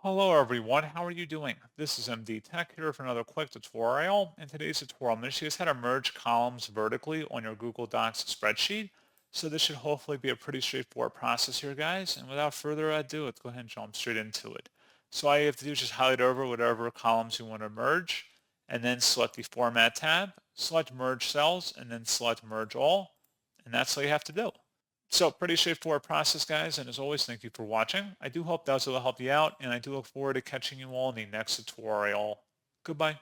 Hello everyone, how are you doing? This is MD Tech here for another quick tutorial. In today's tutorial, I'm going to show you guys how to merge columns vertically on your Google Docs spreadsheet. So this should hopefully be a pretty straightforward process here, guys. And without further ado, let's go ahead and jump straight into it. So all you have to do is just highlight over whatever columns you want to merge, and then select the Format tab, select Merge Cells, and then select Merge All. And that's all you have to do. So pretty straightforward process, guys. And as always, thank you for watching. I do hope that was able to help you out, and I do look forward to catching you all in the next tutorial. Goodbye.